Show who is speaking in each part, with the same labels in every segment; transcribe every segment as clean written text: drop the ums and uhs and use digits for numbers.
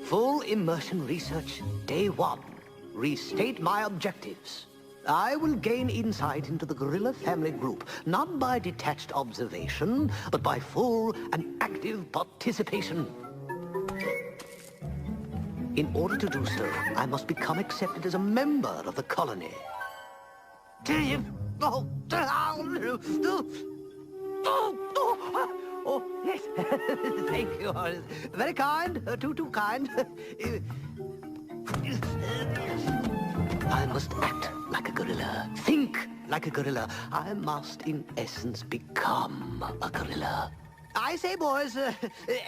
Speaker 1: Full immersion research, day 1. Restate my objectives. I will gain insight into the gorilla family group, not by detached observation, but by full and active participation. In order to do so, I must become accepted as a member of the colony. Oh, yes. Thank you. Very kind. Too kind. I must act like a gorilla. Think like a gorilla. I must, in essence, become a gorilla. I say, boys,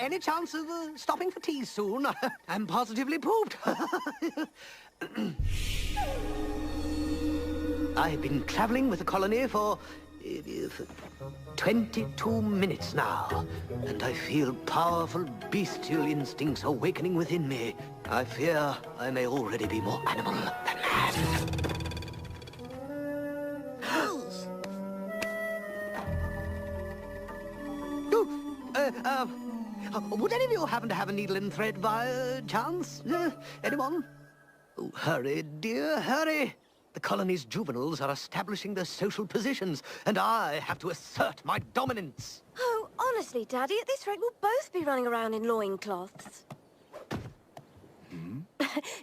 Speaker 1: any chance of stopping for tea soon? I'm positively pooped. I've been traveling with the colony for 22 minutes now, and I feel powerful bestial instincts awakening within me. I fear I may already be more animal than man. Would any of you happen to have a needle and thread by chance? Anyone? Oh, hurry, dear, hurry. The colony's juveniles are establishing their social positions, and I have to assert my dominance.
Speaker 2: Oh, honestly, Daddy, at this rate we'll both be running around in loincloths.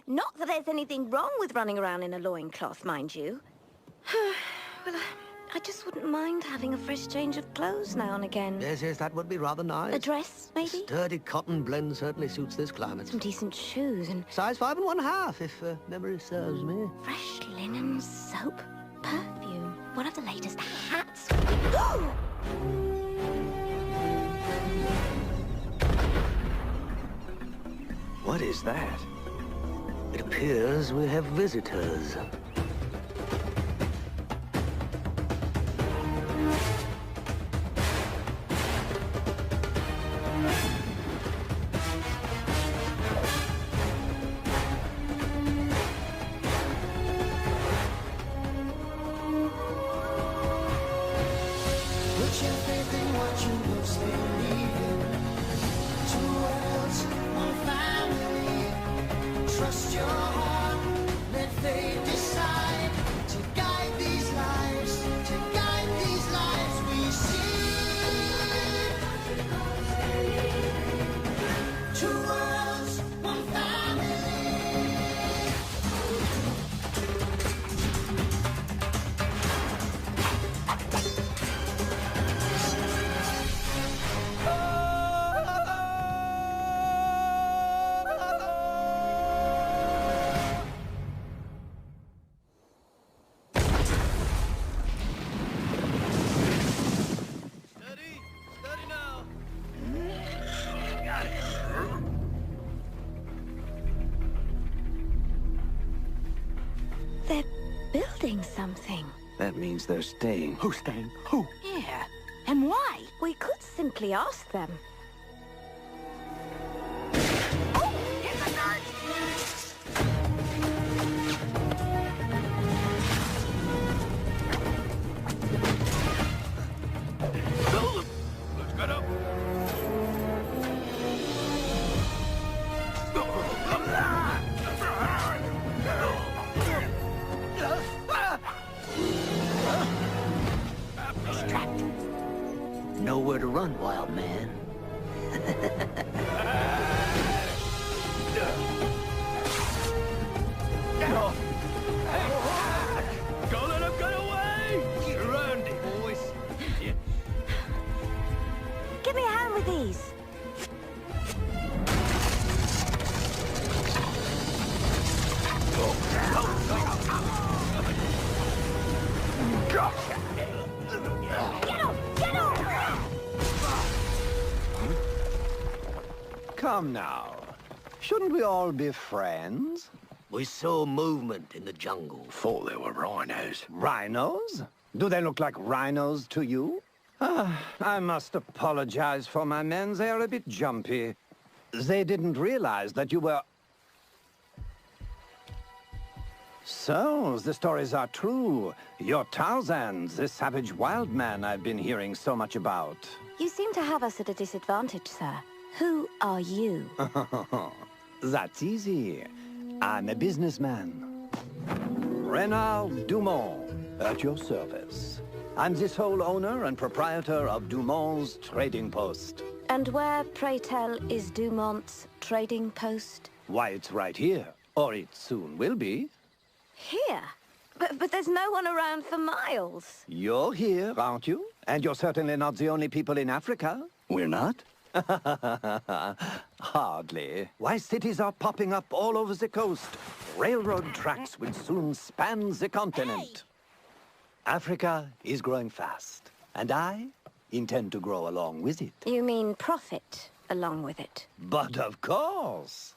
Speaker 2: Not that there's anything wrong with running around in a loincloth, mind you. Well, I just wouldn't mind having a fresh change of clothes now and again.
Speaker 1: Yes, that would be rather nice.
Speaker 2: A dress, maybe?
Speaker 1: Sturdy cotton blend certainly suits this climate.
Speaker 2: Some decent shoes and...
Speaker 1: Size 5 1/2, if memory serves me.
Speaker 2: fresh linen, soap, perfume. One of the latest hats.
Speaker 1: What is that? It appears we have visitors.
Speaker 3: Put your faith in what you most believe in. 2 worlds, 1 family. Trust your heart, let fate decide to guide these lives, we see. 2 worlds, 1 family.
Speaker 1: Steady now. Got it.
Speaker 2: They're building something.
Speaker 4: That means they're staying. Who's staying? Who?
Speaker 2: Yeah. And why? We could simply ask them. Oh, in the night!
Speaker 1: Let's get up. Strapped. Nowhere to run, wild man. Go let him get away! Get around it, boys.
Speaker 2: Give me a hand with these. Get off! Get off!
Speaker 4: Come now. Shouldn't we all be friends?
Speaker 1: We saw movement in the jungle.
Speaker 4: Thought they were rhinos. Rhinos? Do they look like rhinos to you? I must apologize for my men. They're a bit jumpy. They didn't realize that you were... So, the stories are true. You're Tarzan, the savage wild man I've been hearing so much about.
Speaker 2: You seem to have us at a disadvantage, sir. Who are you?
Speaker 4: That's easy. I'm a businessman. Renald Dumont, at your service. I'm the sole owner and proprietor of Dumont's Trading Post.
Speaker 2: And where, pray tell, is Dumont's trading post?
Speaker 4: Why, it's right here. Or it soon will be.
Speaker 2: Here? But there's no one around for miles.
Speaker 4: You're here, aren't you? And you're certainly not the only people in Africa.
Speaker 5: We're not?
Speaker 4: Hardly. Why, cities are popping up all over the coast. Railroad tracks will soon span the continent. Africa is growing fast, and I intend to grow along with it.
Speaker 2: You mean profit along with it?
Speaker 4: But of course.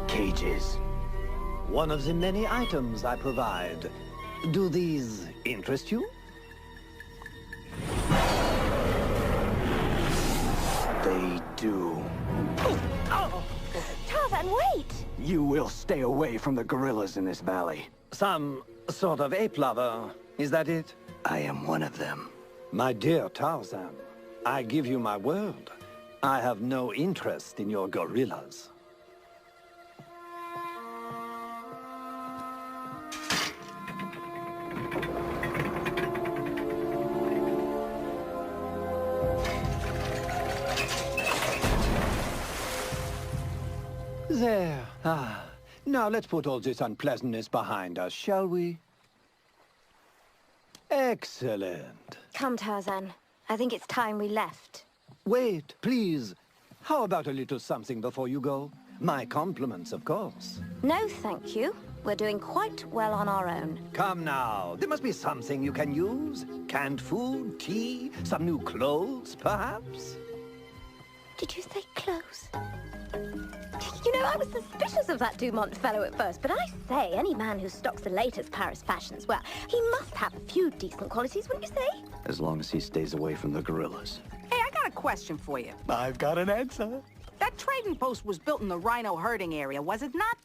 Speaker 5: Cages.
Speaker 4: One of the many items I provide. Do these interest you?
Speaker 5: They do.
Speaker 2: Tarzan, wait!
Speaker 5: You will stay away from the gorillas in this valley.
Speaker 4: Some sort of ape lover, is that it?
Speaker 5: I am one of them.
Speaker 4: My dear Tarzan, I give you my word. I have no interest in your gorillas. There. Now let's put all this unpleasantness behind us, shall we? Excellent.
Speaker 2: Come, Tarzan. I think it's time we left.
Speaker 4: Wait, please. How about a little something before you go? My compliments, of course.
Speaker 2: No, thank you. We're doing quite well on our own.
Speaker 4: Come now. There must be something you can use. Canned food, tea, some new clothes, perhaps?
Speaker 2: Did you say clothes? You know, I was suspicious of that Dumont fellow at first, but I say, any man who stocks the latest Paris fashions, well, he must have a few decent qualities, wouldn't you say?
Speaker 5: As long as he stays away from the gorillas.
Speaker 6: Hey, I got a question for you.
Speaker 5: I've got an answer.
Speaker 6: That trading post was built in the rhino herding area, was it not?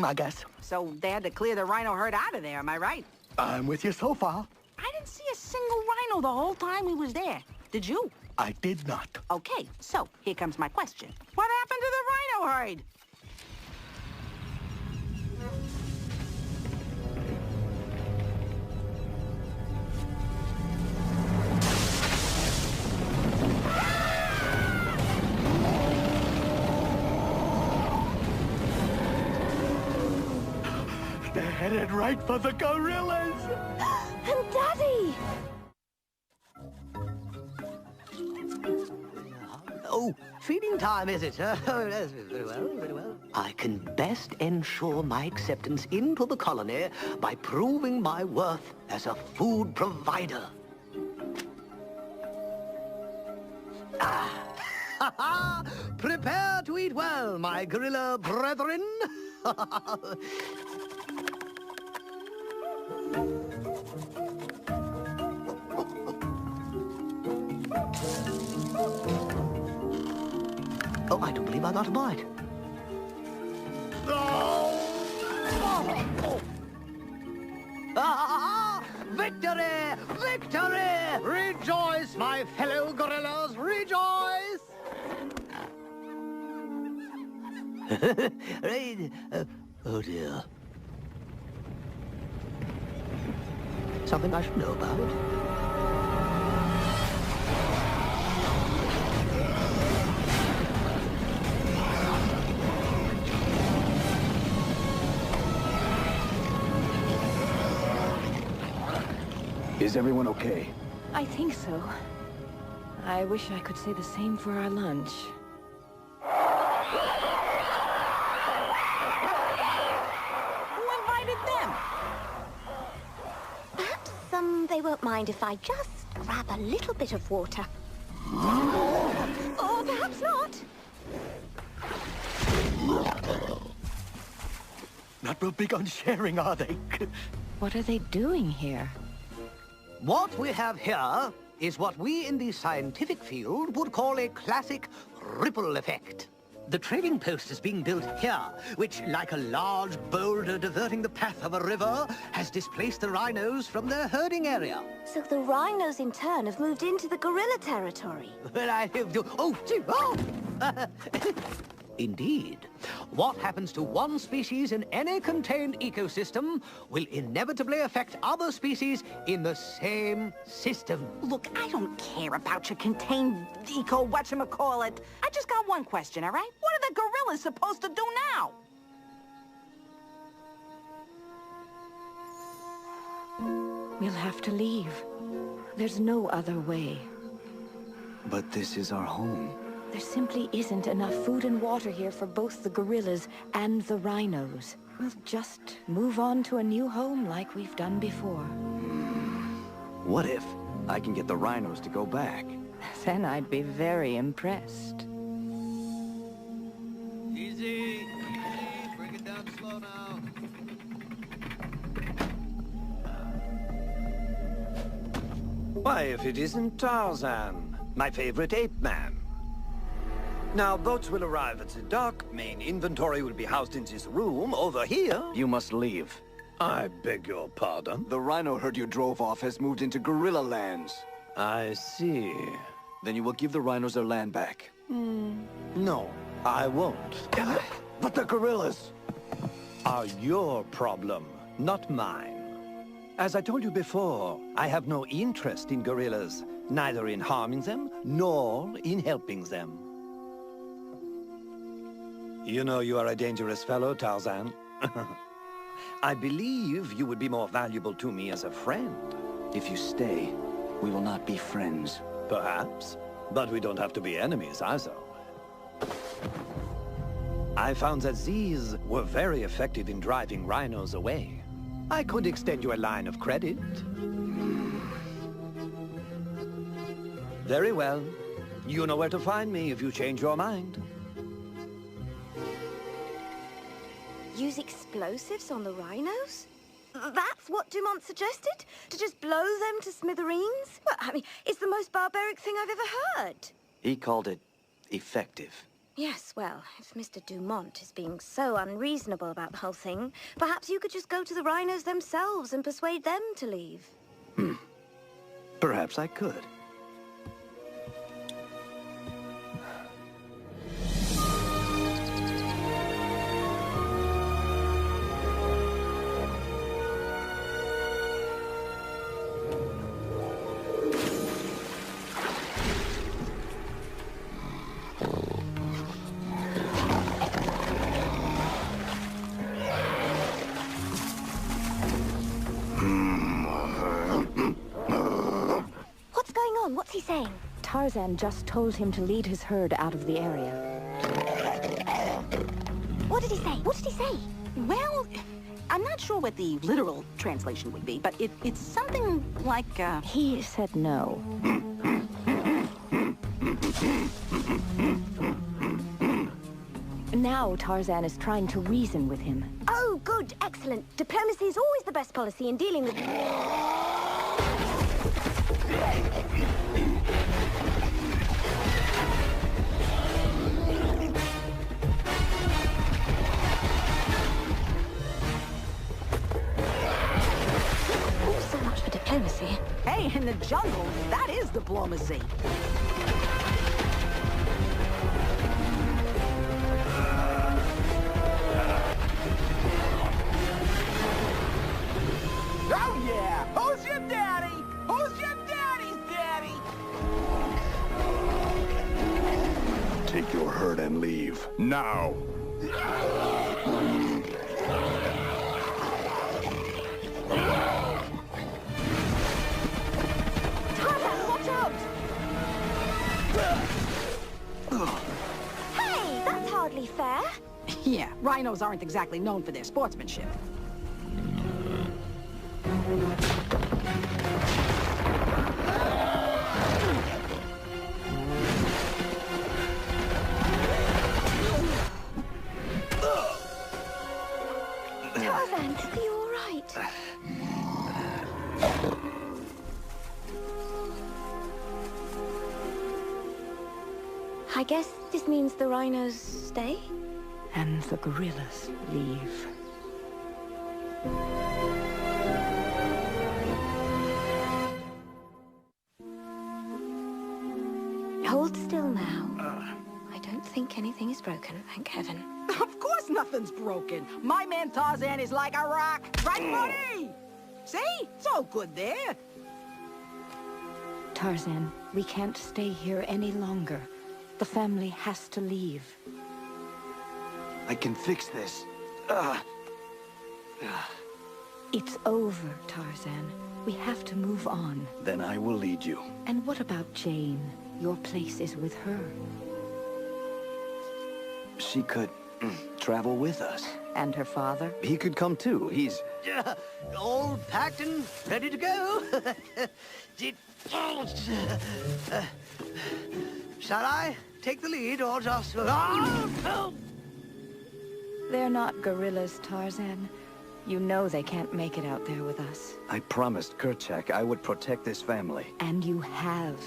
Speaker 5: I guess.
Speaker 6: So they had to clear the rhino herd out of there, am I right?
Speaker 5: I'm with you so far.
Speaker 6: I didn't see a single rhino the whole time we was there. Did you?
Speaker 5: I did not.
Speaker 6: Okay, so here comes my question. What happened to the rhino herd?
Speaker 5: They're headed right for the gorillas.
Speaker 2: And Daddy!
Speaker 1: Oh, feeding time, is it? Oh, yes, very well, very well. I can best ensure my acceptance into the colony by proving my worth as a food provider. Ah! Prepare to eat well, my gorilla brethren. Oh, I don't believe I got a bite. Victory! Victory! Rejoice, my fellow gorillas! Rejoice! Oh dear. Something I should know about?
Speaker 5: Is everyone okay?
Speaker 7: I think so. I wish I could say the same for our lunch.
Speaker 6: Who invited them?
Speaker 2: Perhaps they won't mind if I just grab a little bit of water. Or perhaps not.
Speaker 5: Not real big on sharing, are they?
Speaker 7: What are they doing here?
Speaker 1: What we have here is what we in the scientific field would call a classic ripple effect. The trading post is being built here, which, like a large boulder diverting the path of a river, has displaced the rhinos from their herding area.
Speaker 2: So the rhinos, in turn, have moved into the gorilla territory.
Speaker 1: Well, I have to... Oh, gee, oh! Indeed. What happens to one species in any contained ecosystem will inevitably affect other species in the same system.
Speaker 6: Look, I don't care about your contained eco whatchamacallit. I just got one question, all right? What are the gorillas supposed to do now?
Speaker 7: We'll have to leave. There's no other way.
Speaker 5: But this is our home.
Speaker 7: There simply isn't enough food and water here for both the gorillas and the rhinos. We'll just move on to a new home like we've done before.
Speaker 5: What if I can get the rhinos to go back?
Speaker 7: Then I'd be very impressed.
Speaker 1: Easy, bring it down slow now.
Speaker 4: Why, if it isn't Tarzan, my favorite ape man. Now, boats will arrive at the dock. Main inventory will be housed in this room over here.
Speaker 5: You must leave.
Speaker 4: I beg your pardon?
Speaker 5: The rhino herd you drove off has moved into gorilla lands.
Speaker 4: I see.
Speaker 5: Then you will give the rhinos their land back.
Speaker 4: No, I won't.
Speaker 5: But the gorillas!
Speaker 4: Are your problem, not mine. As I told you before, I have no interest in gorillas, neither in harming them, nor in helping them. You know you are a dangerous fellow, Tarzan. I believe you would be more valuable to me as a friend.
Speaker 5: If you stay, we will not be friends.
Speaker 4: Perhaps, but we don't have to be enemies either. I found that these were very effective in driving rhinos away. I could extend you a line of credit. Very well. You know where to find me if you change your mind.
Speaker 2: Use explosives on the rhinos? That's what Dumont suggested? To just blow them to smithereens? Well, I mean, it's the most barbaric thing I've ever heard.
Speaker 5: He called it effective.
Speaker 2: Yes, well, if Mr. Dumont is being so unreasonable about the whole thing, perhaps you could just go to the rhinos themselves and persuade them to leave.
Speaker 5: Perhaps I could.
Speaker 2: What's he saying?
Speaker 7: Tarzan just told him to lead his herd out of the area.
Speaker 2: What did he say? What did he say?
Speaker 6: Well, I'm not sure what the literal translation would be, but it's something like,
Speaker 7: He said no. Now Tarzan is trying to reason with him.
Speaker 2: Oh, good, excellent. Diplomacy is always the best policy in dealing with... Oh, so much for diplomacy.
Speaker 6: hey, in the jungle, that is diplomacy. Oh, yeah! Who's your daddy? Who's your daddy's daddy?
Speaker 8: Take your herd and leave. Now!
Speaker 2: Tarzan, watch out! Hey, that's hardly fair.
Speaker 6: Yeah, rhinos aren't exactly known for their sportsmanship.
Speaker 2: Tarzan, are you all right? I guess this means the rhinos stay?
Speaker 7: And the gorillas leave.
Speaker 2: Hold still now. I don't think anything is broken, thank heaven.
Speaker 6: Of course nothing's broken. My man Tarzan is like a rock. Right, buddy? See? It's all good there.
Speaker 7: Tarzan, we can't stay here any longer. The family has to leave.
Speaker 5: I can fix this.
Speaker 7: It's over, Tarzan. We have to move on.
Speaker 5: Then I will lead you.
Speaker 7: And what about Jane? Your place is with her.
Speaker 5: She could travel with us.
Speaker 7: And her father?
Speaker 5: He could come too. He's...
Speaker 1: Yeah, all packed and ready to go. Shall I take the lead or just... Oh!
Speaker 7: They're not gorillas, Tarzan. You know they can't make it out there with us.
Speaker 5: I promised Kerchak I would protect this family.
Speaker 7: And you have.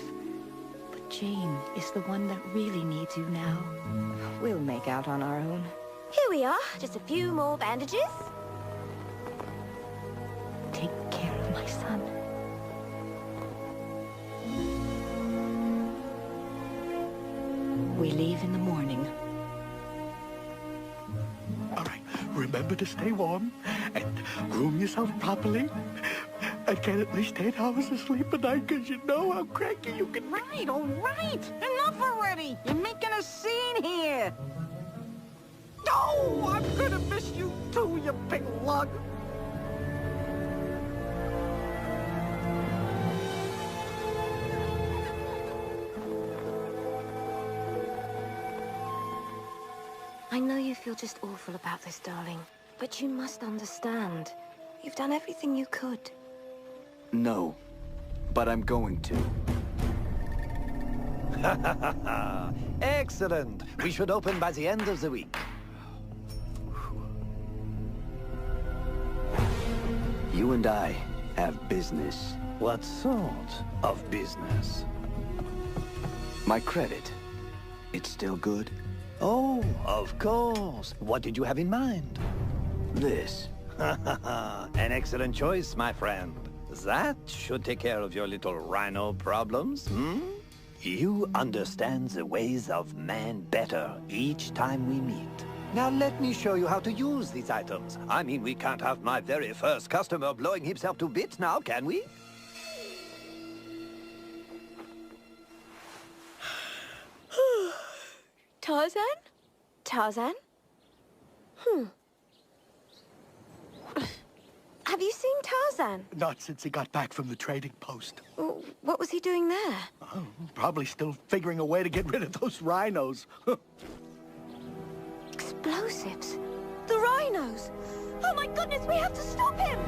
Speaker 7: But Jane is the one that really needs you now. We'll make out on our own.
Speaker 2: Here we are, just a few more bandages.
Speaker 7: Take care of my son. We leave in the morning.
Speaker 8: All right, remember to stay warm and groom yourself properly. And get at least 8 hours of sleep a night, because you know how cranky you can be.
Speaker 6: Right, all right. Enough already. You're making a scene here. Oh, I'm gonna miss you too, you big lug.
Speaker 2: I know you feel just awful about this, darling. But you must understand. You've done everything you could.
Speaker 5: No, but I'm going to.
Speaker 4: Excellent. We should open by the end of the week.
Speaker 5: You and I have business.
Speaker 4: What sort of business?
Speaker 5: My credit, it's still good?
Speaker 4: Oh, of course. What did you have in mind?
Speaker 5: This.
Speaker 4: An excellent choice, my friend. That should take care of your little rhino problems, hmm? You understand the ways of man better each time we meet. Now let me show you how to use these items. I mean, we can't have my very first customer blowing himself to bits now, can we?
Speaker 2: Tarzan? Tarzan? Have you seen Tarzan?
Speaker 8: Not since he got back from the trading post.
Speaker 2: What was he doing there?
Speaker 8: Oh, probably still figuring a way to get rid of those rhinos.
Speaker 2: Explosives? The rhinos? Oh my goodness, we have to stop him!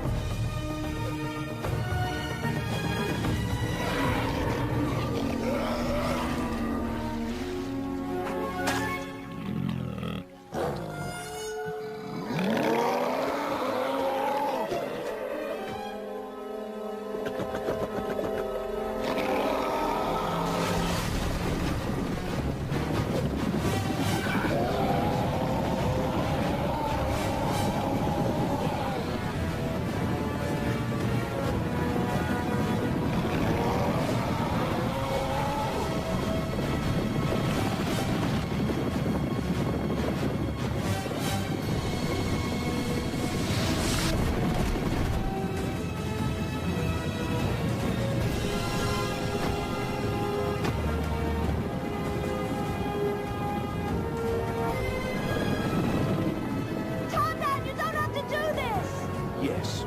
Speaker 5: Yes,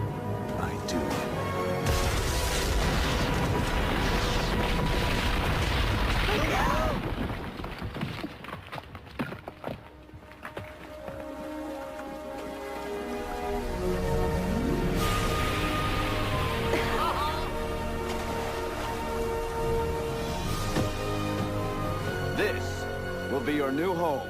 Speaker 5: I do. This will be your new home.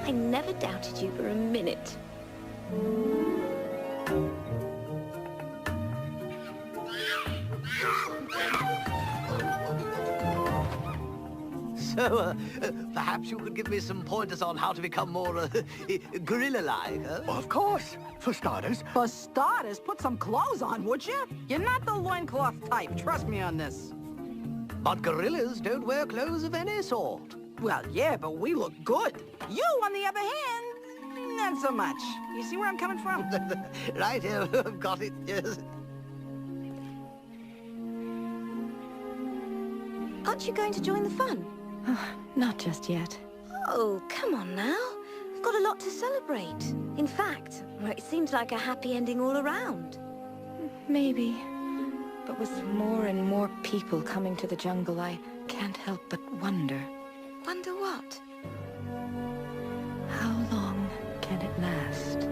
Speaker 2: I never doubted you for a minute.
Speaker 1: So, perhaps you could give me some pointers on how to become more gorilla-like, huh?
Speaker 8: Of course. For starters,
Speaker 6: For starters, put some clothes on, would you? You're not the loincloth type. Trust me on this.
Speaker 1: But gorillas don't wear clothes of any sort.
Speaker 6: Well, yeah, but we look good. You, on the other hand, not so much. You see where I'm coming from?
Speaker 1: Right here, I've got it, yes.
Speaker 2: Aren't you going to join the fun?
Speaker 7: Not just yet.
Speaker 2: Oh, come on now. We've got a lot to celebrate. In fact, it seems like a happy ending all around.
Speaker 7: Maybe. But with more and more people coming to the jungle, I can't help but wonder.
Speaker 2: Wonder what?
Speaker 7: How long can it last?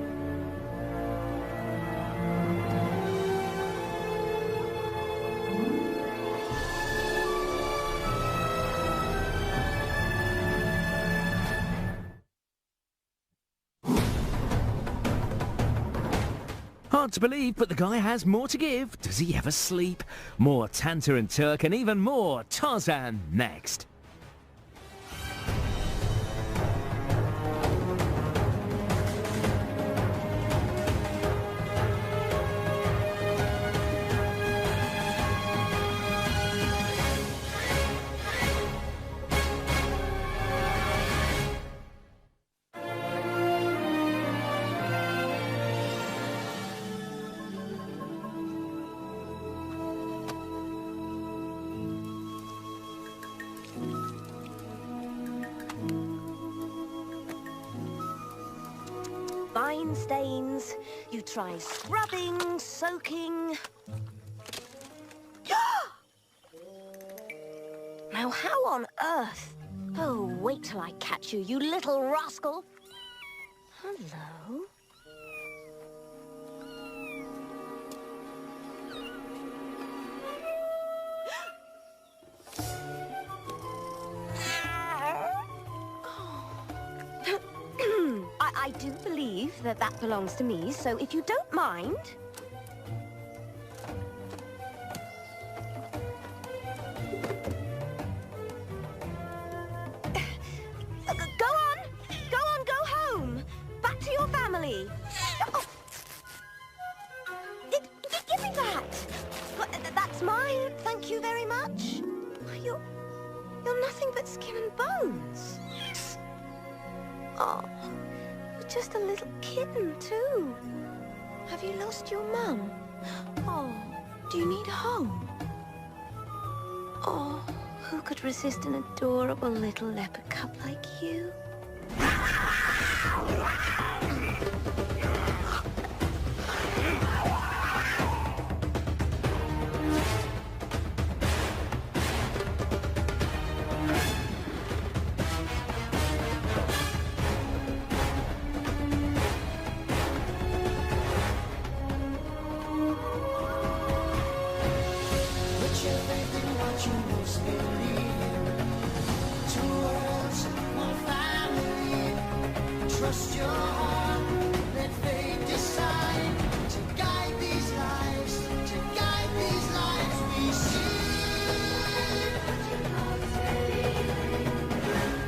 Speaker 9: Hard to believe, but the guy has more to give. Does he ever sleep? More Tanta and Turk and even more Tarzan next.
Speaker 2: Fine stains. You try scrubbing, soaking. Now, how on earth? Oh, wait till I catch you, you little rascal. Hello? I do believe that that belongs to me, so if you don't mind... Go home! Back to your family! Oh. Give me that! That's mine, thank you very much. You're nothing but skin and bones. Oh, you're just a little kitten, too. Have you lost your mum? Oh, do you need a home? Oh, who could resist an adorable little leopard cub like you?
Speaker 3: Put your faith in what you most believe in. Two worlds, one family. Trust your heart, let fate decide to guide these lives, we see.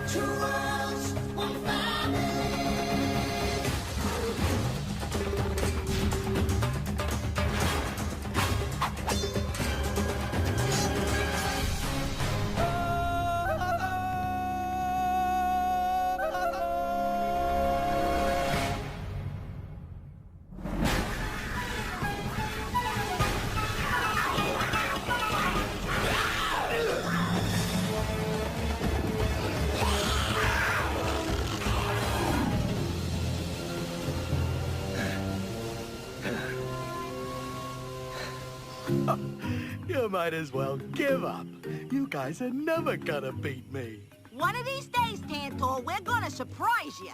Speaker 3: Two worlds, one family.
Speaker 8: You might as well give up. You guys are never gonna beat me.
Speaker 6: One of these days, Tantor, we're gonna surprise you.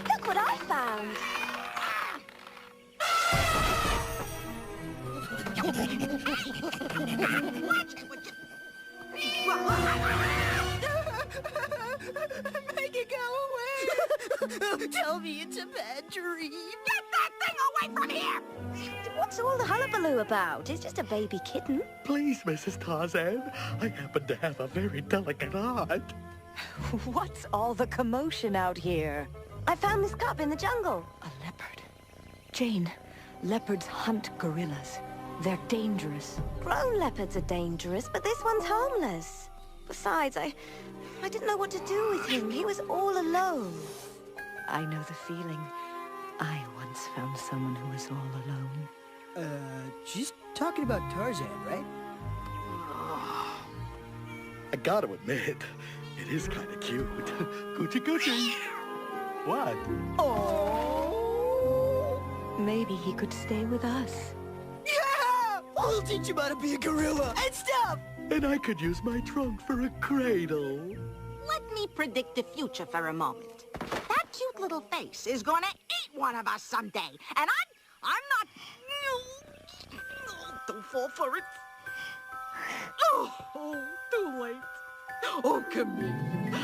Speaker 2: Look what I found!
Speaker 6: Make it go away! Tell me it's a bad dream. Get that thing away from here!
Speaker 2: What's all the hullabaloo about? It's just a baby kitten.
Speaker 8: Please, Mrs. Tarzan. I happen to have a very delicate heart.
Speaker 7: What's all the commotion out here?
Speaker 2: I found this cub in the jungle.
Speaker 7: A leopard. Jane, leopards hunt gorillas. They're dangerous.
Speaker 2: Grown leopards are dangerous, but this one's harmless. Besides, I didn't know what to do with him. He was all alone.
Speaker 7: I know the feeling. I once found someone who was all alone.
Speaker 1: She's talking about Tarzan, right?
Speaker 8: I gotta admit, it is kind of cute. Coochie coochie. What?
Speaker 7: Oh! Maybe he could stay with us.
Speaker 1: Yeah! I'll teach him how to be a gorilla and stuff!
Speaker 8: And I could use my trunk for a cradle.
Speaker 6: Let me predict the future for a moment. That cute little face is gonna eat one of us someday, and I'm not... Don't fall for it. Oh, too late. Oh, come here.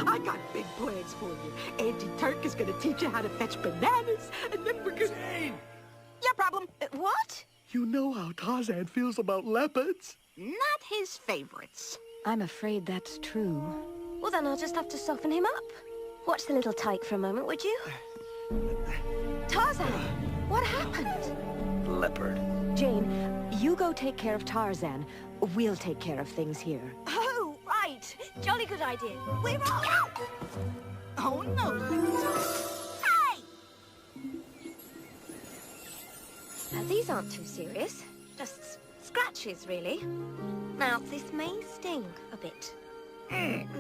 Speaker 6: I got big plans for you. Auntie Turk is gonna teach you how to fetch bananas, and then we're gonna...
Speaker 8: Jane!
Speaker 6: Your problem.
Speaker 2: What?
Speaker 8: You know how Tarzan feels about leopards.
Speaker 6: Not his favorites.
Speaker 7: I'm afraid that's true.
Speaker 2: Well, then I'll just have to soften him up. Watch the little tyke for a moment, would you? Tarzan, what happened?
Speaker 5: Leopard.
Speaker 7: Jane, you go take care of Tarzan. We'll take care of things here.
Speaker 2: Oh, right. Jolly good idea. We're off.
Speaker 6: Oh, no. Hey!
Speaker 2: Now, these aren't too serious. Just scratches, really. Now, this may sting a bit.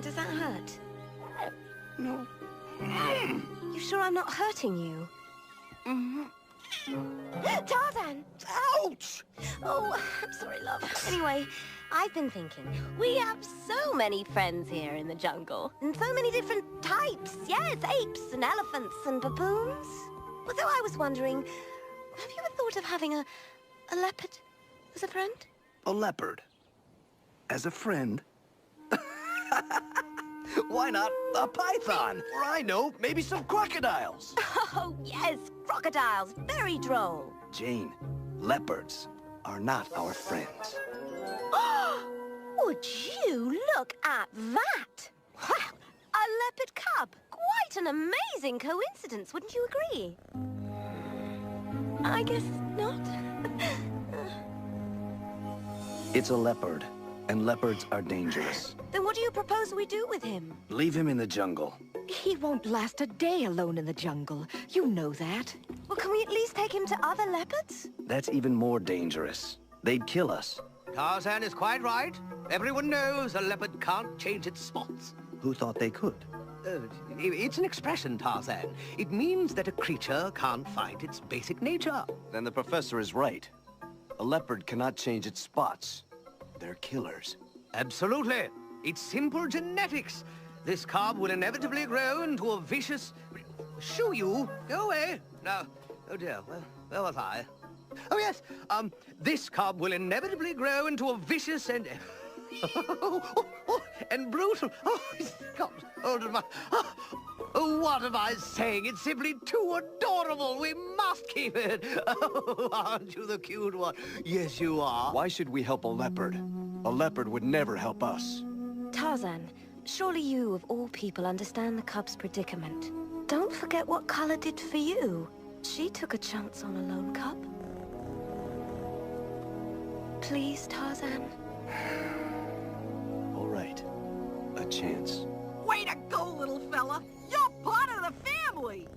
Speaker 2: Does that hurt?
Speaker 5: No.
Speaker 2: You sure I'm not hurting you? Tarzan!
Speaker 5: Ouch!
Speaker 2: Oh, I'm sorry, love. Anyway, I've been thinking, we have so many friends here in the jungle. And so many different types. Yes, apes and elephants and baboons. Well, so I was wondering, have you ever thought of having a leopard as a friend?
Speaker 5: A leopard. As a friend? Why not a python? Or I know, maybe some crocodiles.
Speaker 2: Oh, yes, crocodiles. Very droll.
Speaker 5: Jane, leopards are not our friends.
Speaker 2: Would you look at that? Well, a leopard cub. Quite an amazing coincidence, wouldn't you agree? I guess not.
Speaker 5: It's a leopard, and leopards are dangerous.
Speaker 2: Then what do you propose we do with him?
Speaker 5: Leave him in the jungle.
Speaker 7: He won't last a day alone in the jungle. You know that.
Speaker 2: Well, can we at least take him to other leopards?
Speaker 5: That's even more dangerous. They'd kill us.
Speaker 1: Tarzan is quite right. Everyone knows a leopard can't change its spots.
Speaker 5: Who thought they could?
Speaker 1: It's an expression, Tarzan. It means that a creature can't find its basic nature.
Speaker 5: Then the professor is right. A leopard cannot change its spots. They're killers.
Speaker 1: Absolutely. It's simple genetics. This cub will inevitably grow into a vicious... Shoo you! Go away! No. Oh dear, where was I? Oh yes, this cub will inevitably grow into a vicious and... and brutal... Oh, he's got hold of my... Oh, what am I saying? It's simply too adorable. We must keep it. Oh, aren't you the cute one? Yes, you are.
Speaker 5: Why should we help a leopard? A leopard would never help us.
Speaker 2: Tarzan, surely you, of all people, understand the cub's predicament. Don't forget what Kala did for you. She took a chance on a lone cub. Please, Tarzan.
Speaker 5: All right. A chance.
Speaker 6: Way to go, little fella. You're part of the family.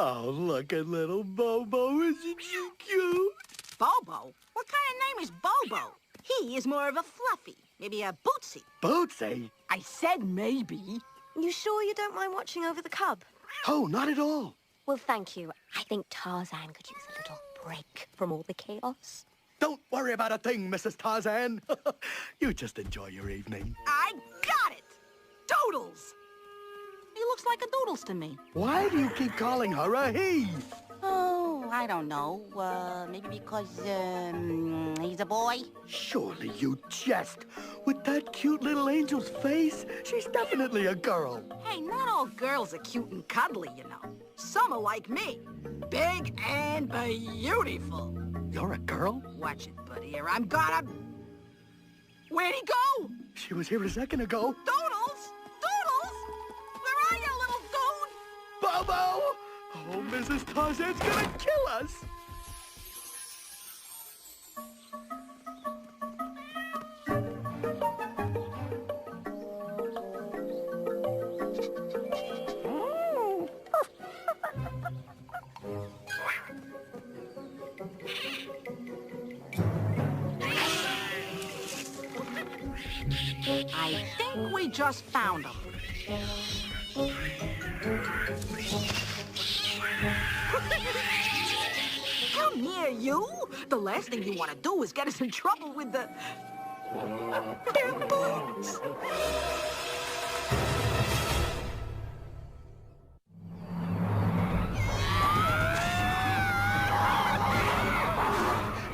Speaker 8: Oh, look at little Bobo. Isn't she cute?
Speaker 6: Bobo? What kind of name is Bobo? He is more of a Fluffy. Maybe a Bootsy.
Speaker 8: Bootsy?
Speaker 6: I said maybe.
Speaker 2: You sure you don't mind watching over the cub?
Speaker 8: Oh, not at all.
Speaker 2: Well, thank you. I think Tarzan could use a little break from all the chaos.
Speaker 8: Don't worry about a thing, Mrs. Tarzan. You just enjoy your evening.
Speaker 6: I got it! Doodles! He looks like a Doodles to me.
Speaker 8: Why do you keep calling her a he?
Speaker 6: Oh, I don't know. Maybe because, he's a boy?
Speaker 8: Surely you jest. With that cute little angel's face, she's definitely a girl.
Speaker 6: Hey, not all girls are cute and cuddly, you know. Some are like me. Big and beautiful.
Speaker 8: You're a girl?
Speaker 6: Watch it, buddy, or I'm gonna... Where'd he go?
Speaker 8: She was here a second ago.
Speaker 6: Doodles! Doodles! Where are you, little dude?
Speaker 8: Bobo! Oh, Mrs. Tarzan's gonna kill us!
Speaker 6: I think we just found him. Come here, you! The last thing you want to do is get us in trouble with the... boots!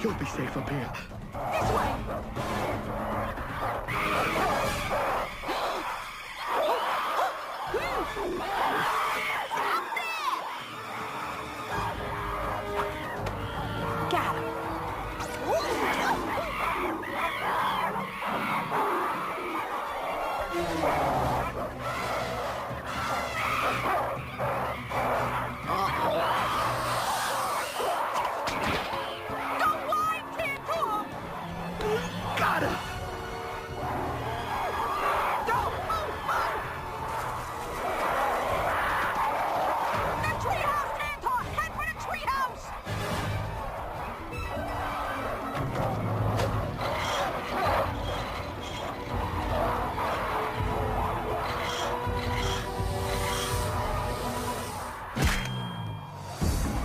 Speaker 8: You'll be safe up here.
Speaker 6: This way! Got him. Don't whine, Tantor!
Speaker 8: Got him!
Speaker 6: Don't move! The treehouse, Tantor! Head for the treehouse!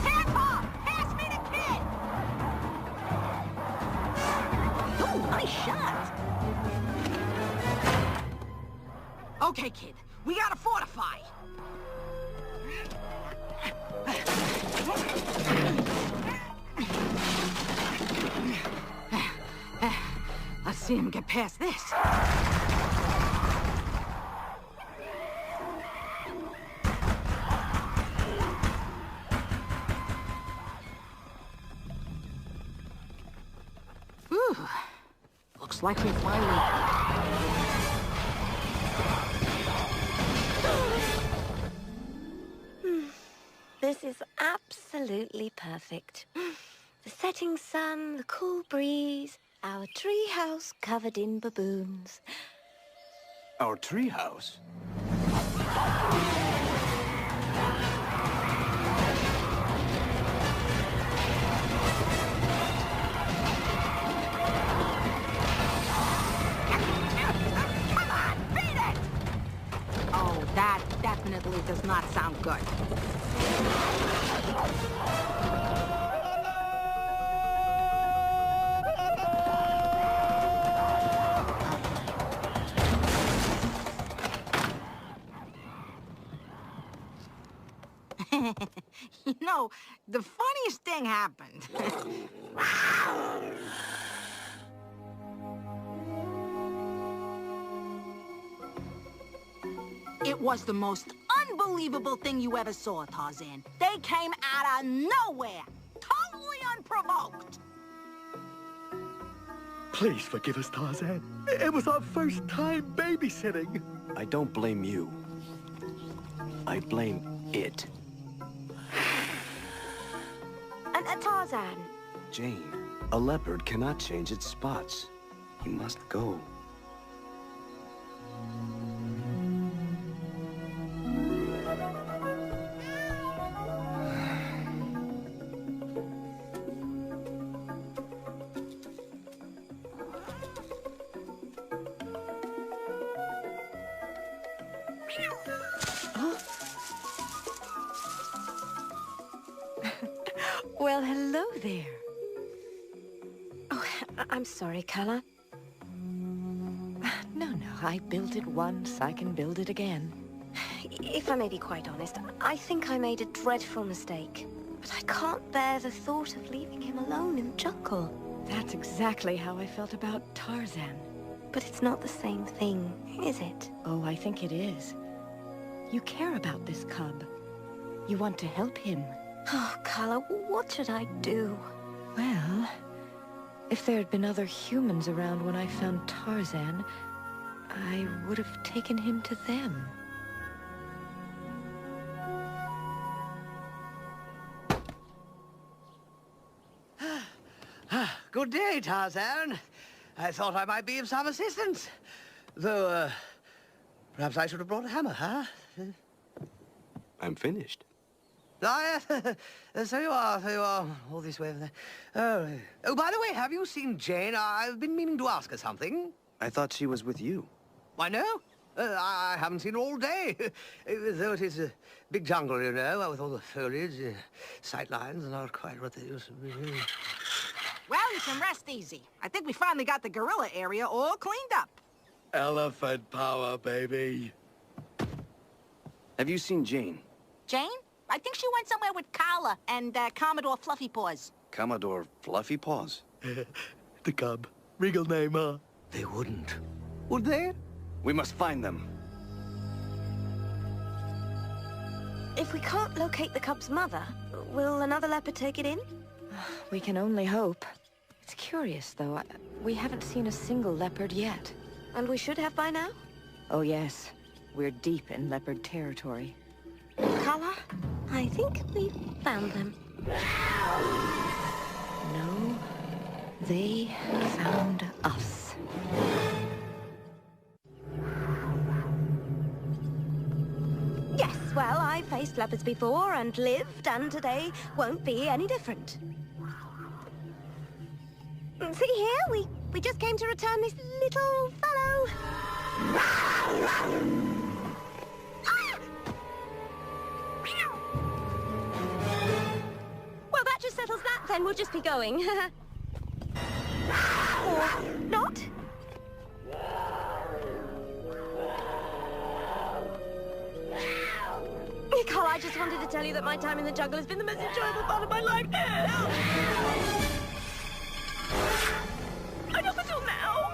Speaker 6: Tantor! Pass me the kid! Ooh, nice shot! Okay, kid. We gotta fortify. Let's see him get past this. Whew. Looks like we finally...
Speaker 2: This is absolutely perfect. The setting sun, the cool breeze, our treehouse covered in baboons.
Speaker 5: Our treehouse?
Speaker 6: Come on, beat it! Oh, that definitely does not sound good. You know, the funniest thing happened. It was the most unbelievable thing you ever saw, Tarzan. They came out of nowhere, totally unprovoked.
Speaker 8: Please forgive us, Tarzan. It was our first time babysitting.
Speaker 5: I don't blame you. I blame it.
Speaker 2: And Tarzan,
Speaker 5: Jane, a leopard cannot change its spots. You must go.
Speaker 7: there. Oh, I'm sorry, Kala. No, I built it once. I can build it again.
Speaker 2: If I may be quite honest, I think I made a dreadful mistake. But I can't bear the thought of leaving him alone in the jungle.
Speaker 7: That's exactly how I felt about Tarzan.
Speaker 2: But it's not the same thing, is it?
Speaker 7: Oh, I think it is. You care about this cub. You want to help him.
Speaker 2: Oh, Kala, what should I do?
Speaker 7: Well, if there had been other humans around when I found Tarzan, I would have taken him to them.
Speaker 1: Good day, Tarzan. I thought I might be of some assistance. Though, perhaps I should have brought a hammer, huh?
Speaker 5: I'm finished.
Speaker 1: Ah, yes. So you are. All this way. Oh, by the way, have you seen Jane? I've been meaning to ask her something.
Speaker 5: I thought she was with you.
Speaker 1: I know. I haven't seen her all day. Though it is a big jungle, you know, with all the foliage, sight lines are not quite what they used to be.
Speaker 6: Well, you can rest easy. I think we finally got the gorilla area all cleaned up.
Speaker 8: Elephant power, baby.
Speaker 5: Have you seen Jane?
Speaker 6: Jane? I think she went somewhere with Kala and Commodore Fluffy Paws.
Speaker 5: Commodore Fluffy Paws?
Speaker 8: The cub. Regal name, huh?
Speaker 1: They wouldn't. Would they?
Speaker 5: We must find them.
Speaker 2: If we can't locate the cub's mother, will another leopard take it in?
Speaker 7: We can only hope. It's curious, though. We haven't seen a single leopard yet.
Speaker 2: And we should have by now?
Speaker 7: Oh, yes. We're deep in leopard territory.
Speaker 2: Kala, I think we've found them.
Speaker 7: No, they found us.
Speaker 2: Yes, well, I faced leopards before and lived, and today won't be any different. See here, we just came to return this little fellow. Well, that just settles that, then. We'll just be going. Or not. Carl, I just wanted to tell you that my time in the jungle has been the most enjoyable part of my life. I know until now.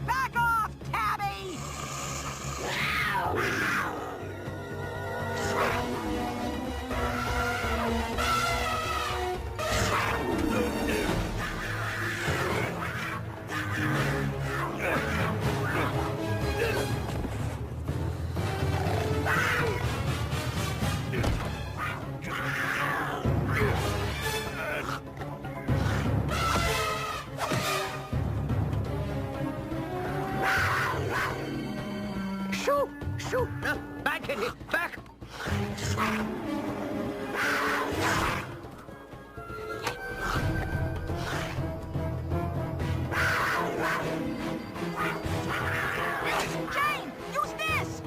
Speaker 6: Back off, Tabby!
Speaker 1: Shoo! Shoo! Back in it! Back!
Speaker 6: Jane, use this!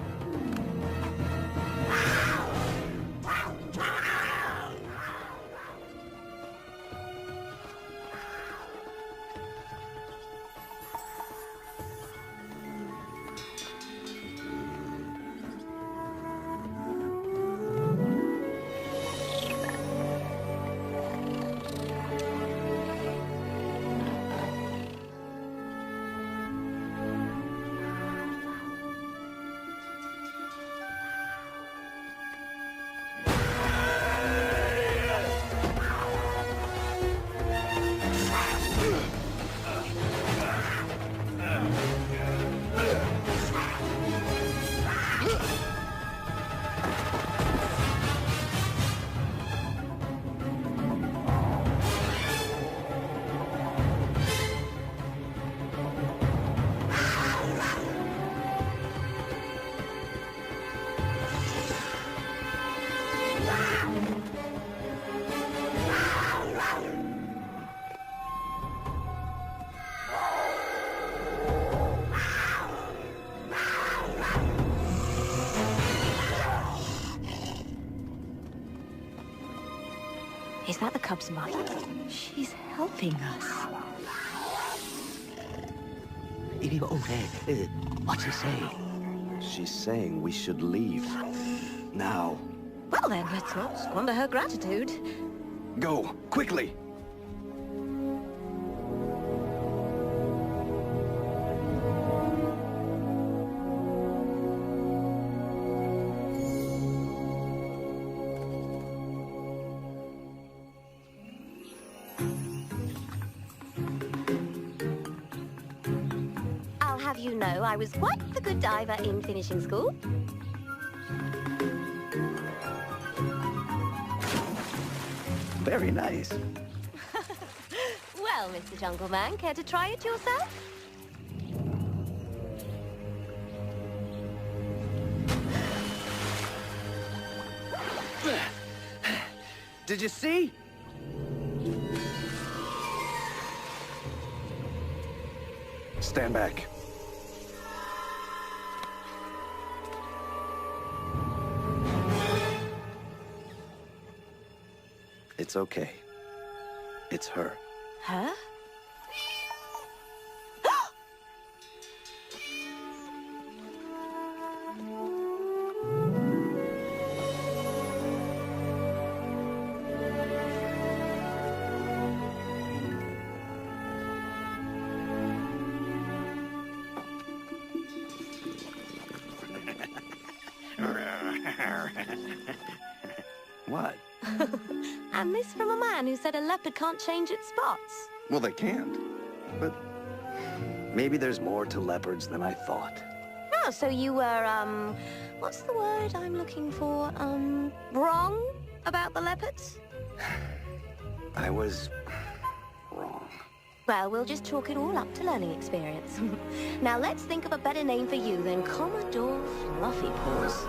Speaker 7: Is that the cub's mother? She's helping us.
Speaker 1: What's he say?
Speaker 5: She's saying we should leave. Now.
Speaker 2: Well then, let's not squander her gratitude.
Speaker 5: Go, quickly!
Speaker 2: I'll have you know I was quite the good diver in finishing school.
Speaker 5: Very nice.
Speaker 2: Well, Mr. Jungle Man, care to try it yourself?
Speaker 5: Did you see? Stand back. It's okay. It's her.
Speaker 2: Her?
Speaker 5: What?
Speaker 2: And this from a man who said a leopard can't change its spots.
Speaker 5: Well, they can't. But maybe there's more to leopards than I thought.
Speaker 2: Oh, so you were, what's the word I'm looking for? Wrong about the leopards?
Speaker 5: I was wrong.
Speaker 2: Well, we'll just chalk it all up to learning experience. Now let's think of a better name for you than Commodore Fluffy Paws.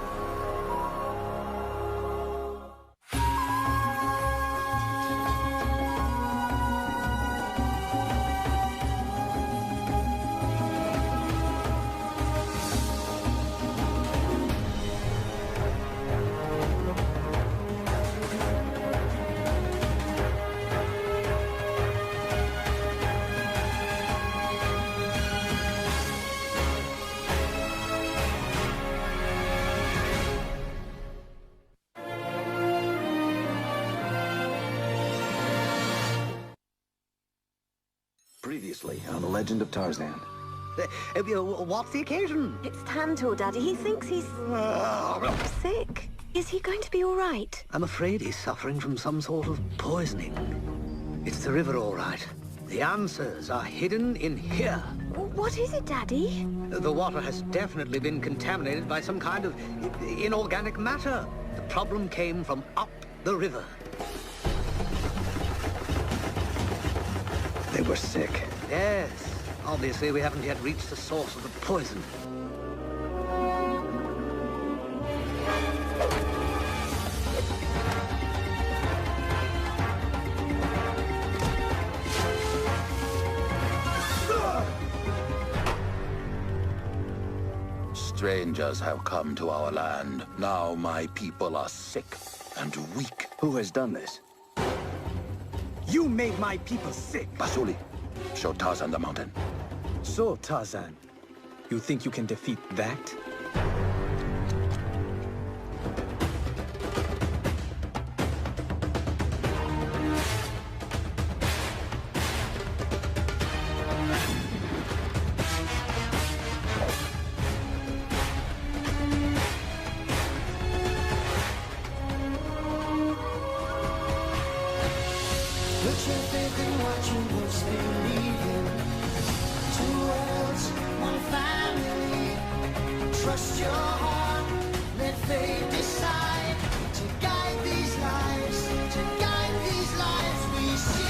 Speaker 5: Previously on The Legend of Tarzan.
Speaker 1: What's the occasion?
Speaker 2: It's Tantor, Daddy. He thinks he's sick. Is he going to be all right?
Speaker 1: I'm afraid he's suffering from some sort of poisoning. It's the river, all right. The answers are hidden in here.
Speaker 2: What is it, Daddy?
Speaker 1: The water has definitely been contaminated by some kind of inorganic matter. The problem came from up the river.
Speaker 5: They were sick.
Speaker 1: Yes. Obviously, we haven't yet reached the source of the poison.
Speaker 10: Strangers have come to our land. Now my people are sick and weak.
Speaker 5: Who has done this?
Speaker 11: You made my people sick!
Speaker 10: Basuli, show Tarzan the mountain.
Speaker 11: So, Tarzan, you think you can defeat that?
Speaker 3: Put your faith in what you most believe in. Two worlds, one family. Trust your heart, let fate decide. To guide these lives, to guide these lives we see.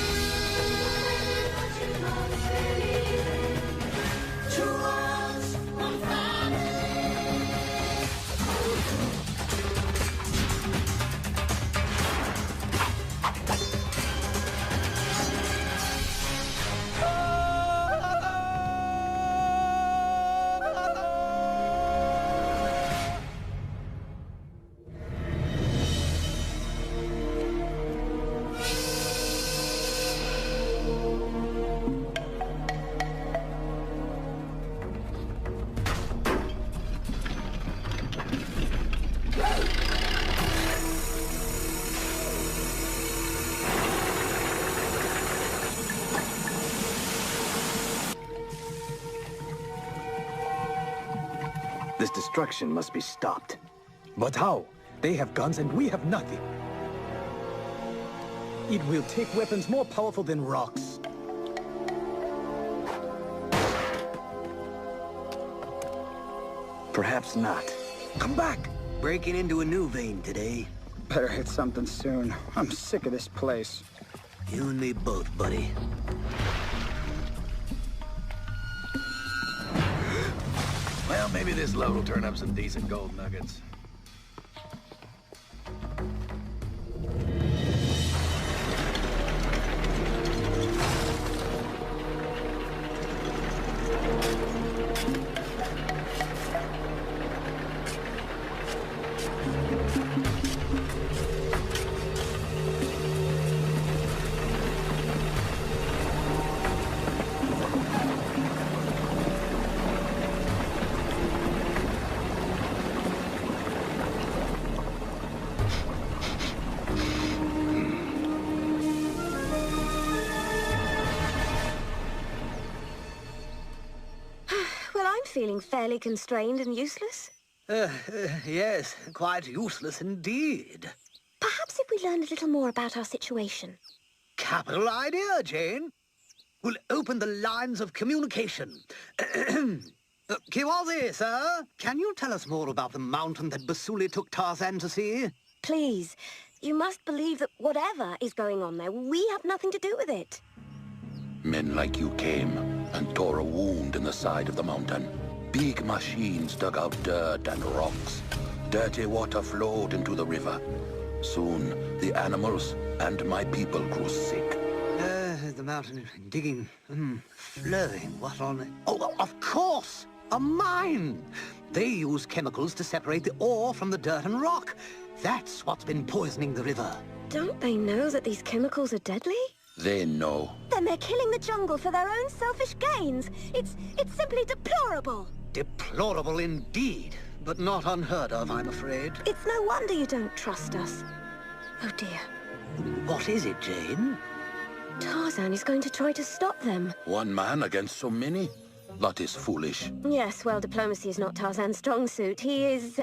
Speaker 3: What you most believe in. Two worlds, one family.
Speaker 11: This destruction must be stopped. But how? They have guns and we have nothing. It will take weapons more powerful than rocks.
Speaker 5: Perhaps not.
Speaker 1: Come back. Breaking into a new vein today.
Speaker 12: Better hit something soon. I'm sick of this place.
Speaker 1: You and me both, buddy.
Speaker 10: Well, maybe this load will turn up some decent gold nuggets.
Speaker 2: Feeling fairly constrained and useless?
Speaker 1: Yes, quite useless indeed.
Speaker 2: Perhaps if we learned a little more about our situation.
Speaker 1: Capital idea, Jane. We'll open the lines of communication. Kiwazi, sir, can you tell us more about the mountain that Basuli took Tarzan to see?
Speaker 2: Please, you must believe that whatever is going on there, we have nothing to do with it.
Speaker 10: Men like you came and tore a wound in the side of the mountain. Big machines dug out dirt and rocks. Dirty water flowed into the river. Soon, the animals and my people grew sick.
Speaker 1: The mountain digging, flowing, what on... Oh, of course! A mine! They use chemicals to separate the ore from the dirt and rock. That's what's been poisoning the river.
Speaker 2: Don't they know that these chemicals are deadly?
Speaker 10: They know.
Speaker 2: Then they're killing the jungle for their own selfish gains. It's simply deplorable.
Speaker 1: Deplorable indeed, but not unheard of, I'm afraid.
Speaker 2: It's no wonder you don't trust us. Oh dear.
Speaker 1: What is it, Jane?
Speaker 2: Tarzan is going to try to stop them.
Speaker 10: One man against so many? That is foolish.
Speaker 2: Yes, well, diplomacy is not Tarzan's strong suit. He is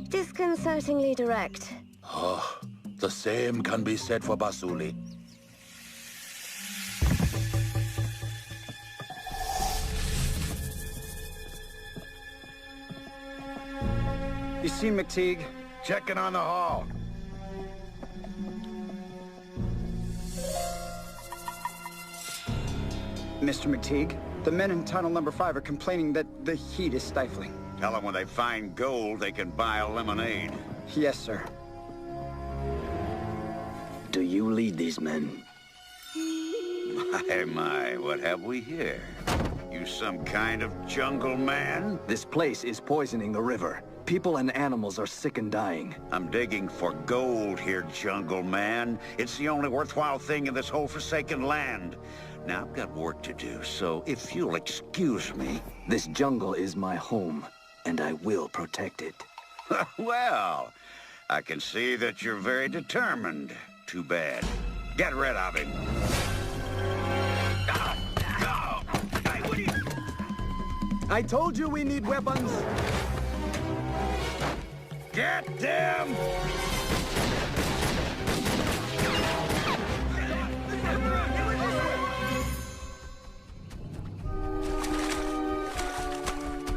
Speaker 2: disconcertingly direct.
Speaker 10: Oh, the same can be said for Basuli.
Speaker 12: You seen McTeague?
Speaker 10: Checking on the hall.
Speaker 12: Mr. McTeague, the men in tunnel number 5 are complaining that the heat is stifling.
Speaker 13: Tell them when they find gold, they can buy a lemonade.
Speaker 12: Yes, sir.
Speaker 1: Do you lead these men?
Speaker 13: My, what have we here? You some kind of jungle man?
Speaker 5: This place is poisoning the river. People and animals are sick and dying.
Speaker 13: I'm digging for gold here, jungle man. It's the only worthwhile thing in this whole forsaken land. Now, I've got work to do, so if you'll excuse me...
Speaker 5: This jungle is my home, and I will protect it.
Speaker 13: Well, I can see that you're very determined. Too bad. Get rid of him.
Speaker 11: I told you we need weapons.
Speaker 13: Get them!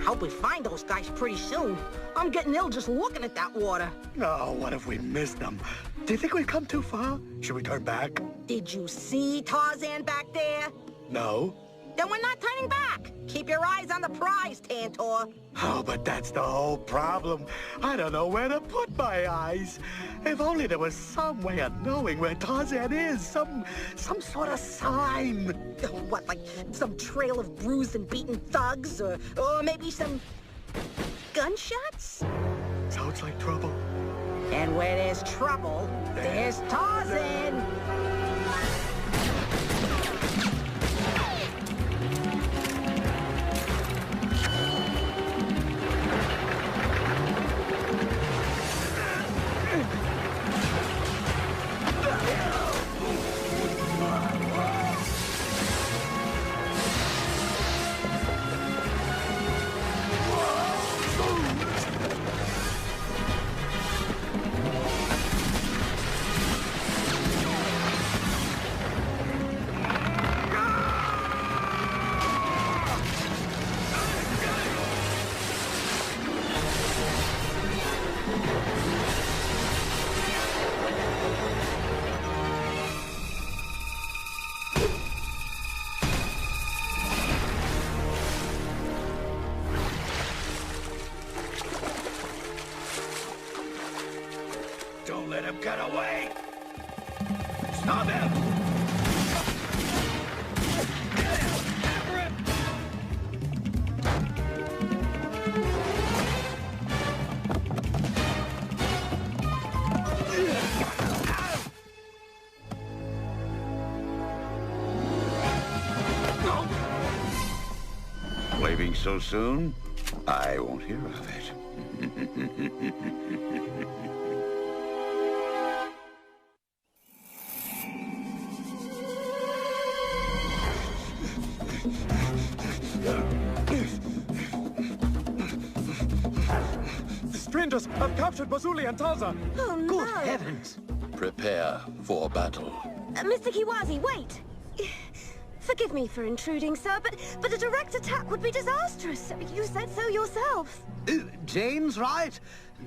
Speaker 6: Hope we find those guys pretty soon. I'm getting ill just looking at that water.
Speaker 8: Oh, what if we missed them? Do you think we've come too far? Should we turn back?
Speaker 6: Did you see Tarzan back there?
Speaker 8: No.
Speaker 6: Then we're not turning back. Keep your eyes on the prize, Tantor.
Speaker 8: Oh, but that's the whole problem. I don't know where to put my eyes. If only there was some way of knowing where Tarzan is. Some sort of sign.
Speaker 6: What, like some trail of bruised and beaten thugs? Or maybe some gunshots?
Speaker 8: Sounds like trouble.
Speaker 6: And where there's trouble, there's Tarzan.
Speaker 13: away! Stop him! After him! Leaving so soon? I won't hear of it.
Speaker 11: The strangers have captured Bazuli and Taza.
Speaker 2: Oh, no.
Speaker 1: Good heavens!
Speaker 10: Prepare for battle.
Speaker 2: Mr. Kiwazi, wait! Forgive me for intruding, sir, but a direct attack would be disastrous. You said so yourself.
Speaker 1: Jane's right.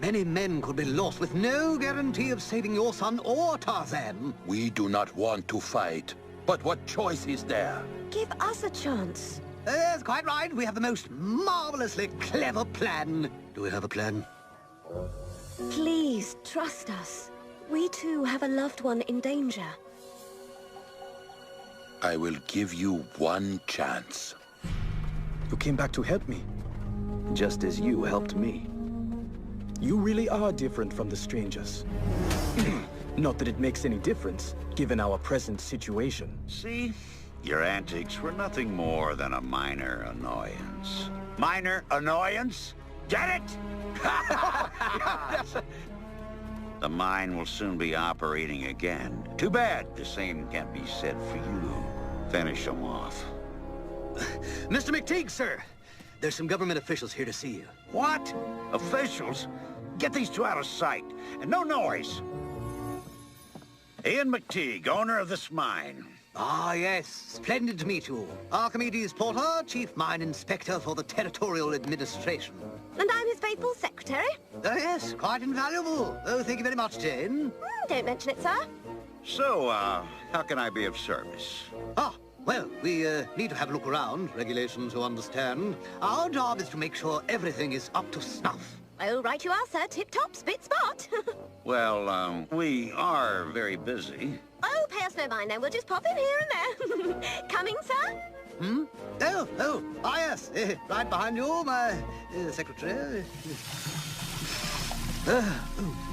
Speaker 1: Many men could be lost with no guarantee of saving your son or Tarzan.
Speaker 10: We do not want to fight, but what choice is there?
Speaker 2: Give us a chance.
Speaker 1: Yes, quite right. We have the most marvelously clever plan. Do we have a plan?
Speaker 2: Please, trust us. We too have a loved one in danger.
Speaker 10: I will give you one chance.
Speaker 11: You came back to help me, just as you helped me. You really are different from the strangers. Not that it makes any difference, given our present situation.
Speaker 13: See? Your antics were nothing more than a minor annoyance. Minor annoyance? Get it? The mine will soon be operating again. Too bad the same can't be said for you. Finish them off.
Speaker 1: Mr. McTeague, sir. There's some government officials here to see you.
Speaker 13: What? Officials? Get these two out of sight. And no noise. Ian McTeague, owner of this mine.
Speaker 1: Ah, yes. Splendid to meet you. Archimedes Porter, Chief Mine Inspector for the Territorial Administration.
Speaker 2: And I'm his faithful secretary.
Speaker 1: Oh, yes. Quite invaluable. Oh, thank you very much, Jane.
Speaker 2: Don't mention it, sir.
Speaker 13: So, how can I be of service?
Speaker 1: Ah, well, we need to have a look around. Regulations to understand. Our job is to make sure everything is up to snuff.
Speaker 2: Oh, right you are, sir. Tip-top, spit-spot.
Speaker 13: Well, we are very busy.
Speaker 2: Oh, pay us no mind then. We'll just pop in here and there. Coming, sir?
Speaker 1: Hmm? Oh, yes. Right behind you, my secretary.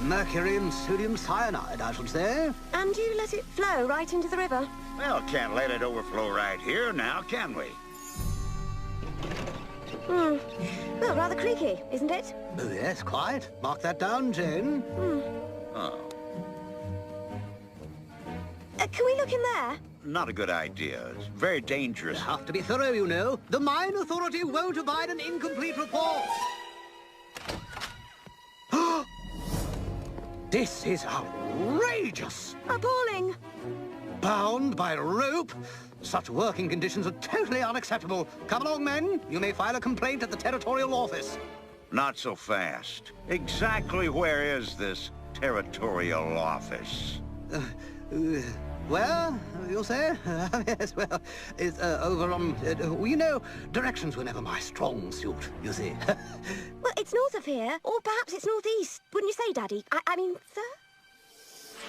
Speaker 1: Mercury and sodium cyanide, I should say.
Speaker 2: And you let it flow right into the river?
Speaker 13: Well, can't let it overflow right here now, can we?
Speaker 2: Well, rather creaky, isn't it?
Speaker 1: Oh, yes, quite. Mark that down, Jane.
Speaker 13: Oh,
Speaker 2: Can we look in there?
Speaker 13: not a good idea. It's very dangerous.
Speaker 1: You have to be thorough, you know. The Mine Authority won't abide an incomplete report. This is outrageous!
Speaker 2: Appalling.
Speaker 1: Bound by rope? Such working conditions are totally unacceptable. Come along, men. You may file a complaint at the Territorial Office.
Speaker 13: Not so fast. Exactly where is this Territorial Office?
Speaker 1: Where, you'll say? Yes, well, it's over on... you know, directions were never my strong suit, you see.
Speaker 2: Well, it's north of here, or perhaps it's northeast. Wouldn't you say, Daddy? I mean, sir?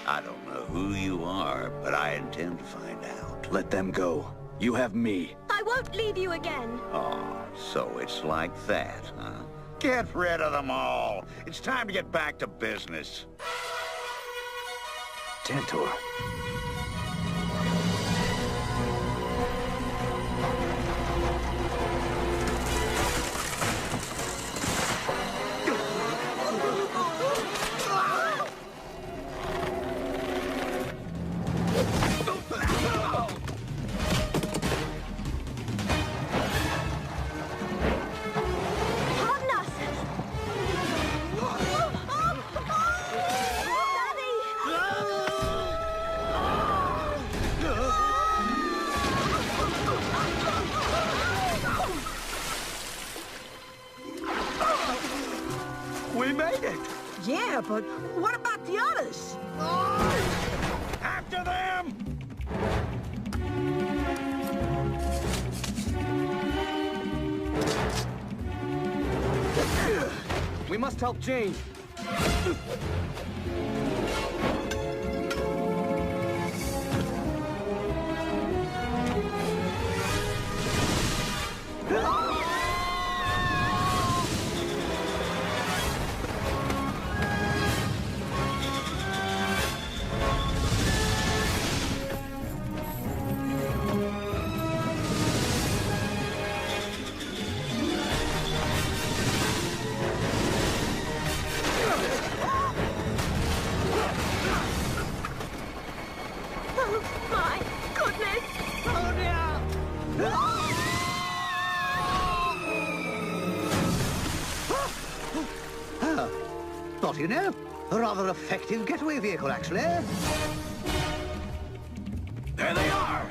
Speaker 13: I don't know who you are, but I intend to find out.
Speaker 11: Let them go. You have me.
Speaker 2: I won't leave you again.
Speaker 13: Oh, so it's like that, huh? Get rid of them all. It's time to get back to business.
Speaker 11: Tantor.
Speaker 8: We made it!
Speaker 6: Yeah, but what about the others?
Speaker 13: After them!
Speaker 11: We must help Jane.
Speaker 1: got, you know. A rather effective getaway vehicle, actually.
Speaker 10: There they are!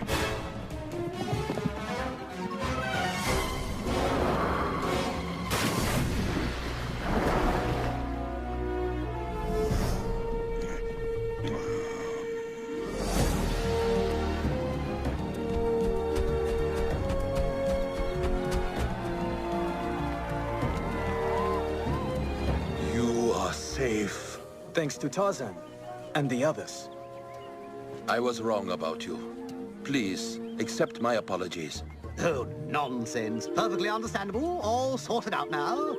Speaker 11: You are safe. Thanks to Tarzan and the others.
Speaker 10: I was wrong about you. Please, accept my apologies.
Speaker 1: Oh, nonsense. Perfectly understandable. All sorted out now.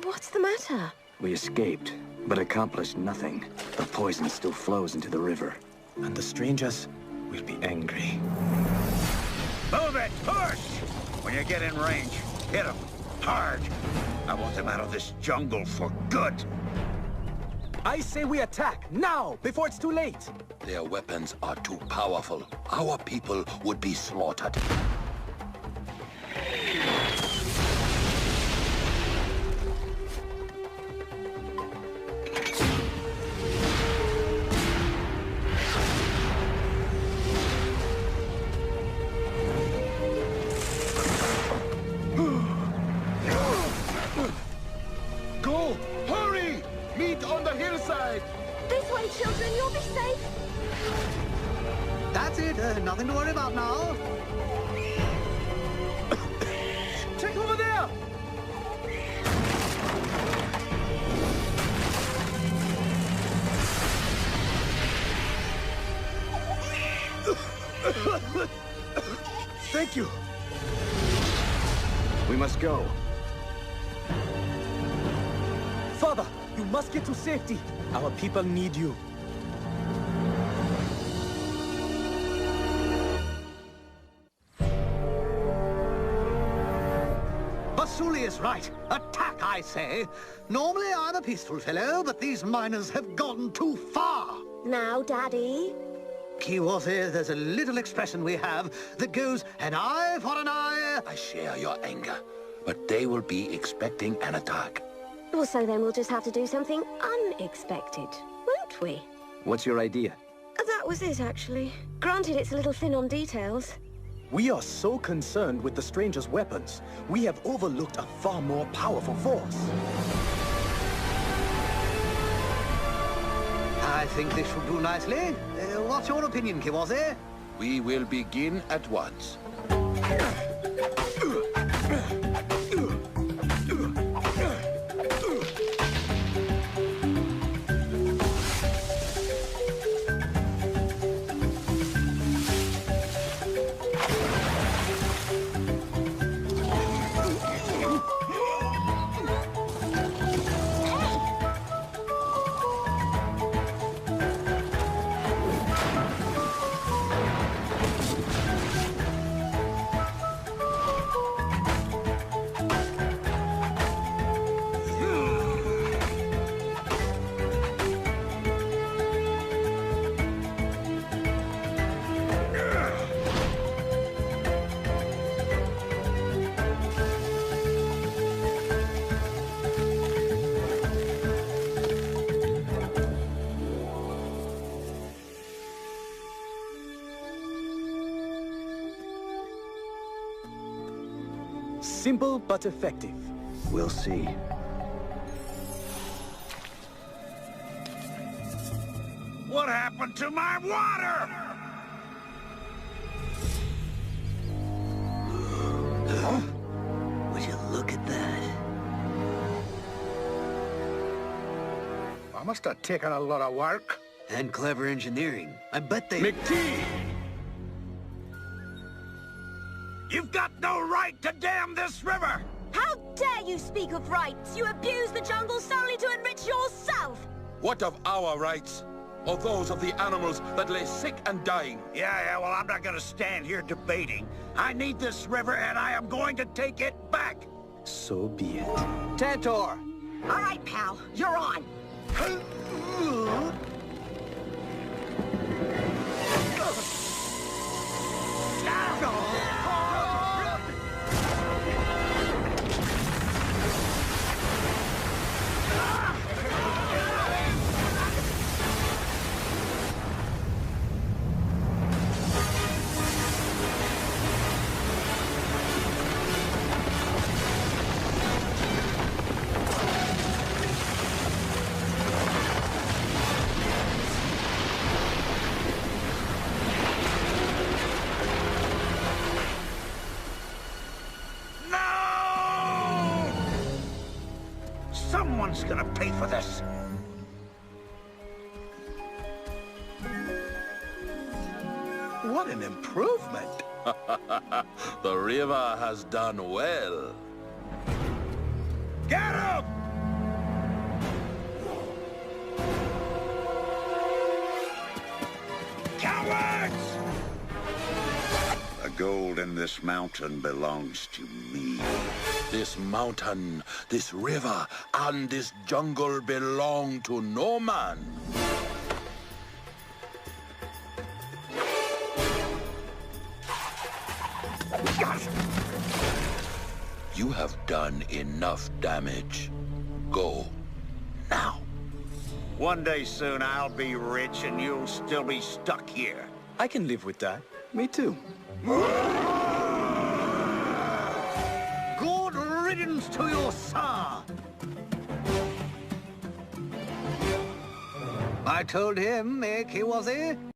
Speaker 2: What's the matter?
Speaker 11: We escaped, but accomplished nothing. The poison still flows into the river. And the strangers will be angry.
Speaker 13: Move it! Push! When you get in range, hit them. Hard. I want them out of this jungle for good.
Speaker 11: I say we attack, now, before it's too late!
Speaker 10: Their weapons are too powerful. Our people would be slaughtered.
Speaker 3: Go! Hurry! Meet on the hillside!
Speaker 2: This way, children, you'll be safe.
Speaker 1: That's it. Nothing to worry about now.
Speaker 11: Check over there! Thank you. We must go. Father, you must get to safety. Our people need you.
Speaker 1: Basuli is right. Attack, I say. Normally I'm a peaceful fellow, but these miners have gone too far.
Speaker 2: Now, Daddy.
Speaker 1: Kiwaze, there's a little expression we have that goes, an eye for an eye.
Speaker 10: I share your anger, but they will be expecting an attack.
Speaker 2: Well, so then we'll just have to do something unexpected, won't we?
Speaker 11: What's your idea?
Speaker 2: That was it, actually. Granted, it's a little thin on details.
Speaker 11: We are so concerned with the strangers' weapons, we have overlooked a far more powerful force.
Speaker 1: I think this should do nicely. What's your opinion, Kiwaze?
Speaker 10: We will begin at once.
Speaker 11: Simple but effective. We'll see.
Speaker 13: What happened to my water?
Speaker 1: Would you look at that?
Speaker 8: I must have taken a lot of work.
Speaker 1: And clever engineering. I bet they...
Speaker 13: McTee! You've got no right to dam this river!
Speaker 2: How dare you speak of rights? You abuse the jungle solely to enrich yourself!
Speaker 10: What of our rights? Or those of the animals that lay sick and dying?
Speaker 13: Yeah, well, I'm not gonna stand here debating. I need this river, and I am going to take it back!
Speaker 11: So be it.
Speaker 1: Tantor!
Speaker 6: All right, pal, you're on.
Speaker 13: Someone's gonna pay for this.
Speaker 8: What an improvement.
Speaker 10: The river has done well.
Speaker 13: Get him! Cowards! The gold in this mountain belongs to me.
Speaker 10: This mountain, this river, and this jungle belong to no man. You have done enough damage. Go. Now.
Speaker 13: One day soon I'll be rich and you'll still be stuck here.
Speaker 11: I can live with that. Me too.
Speaker 1: Good riddance to you, sir. I told him, Mick, he was a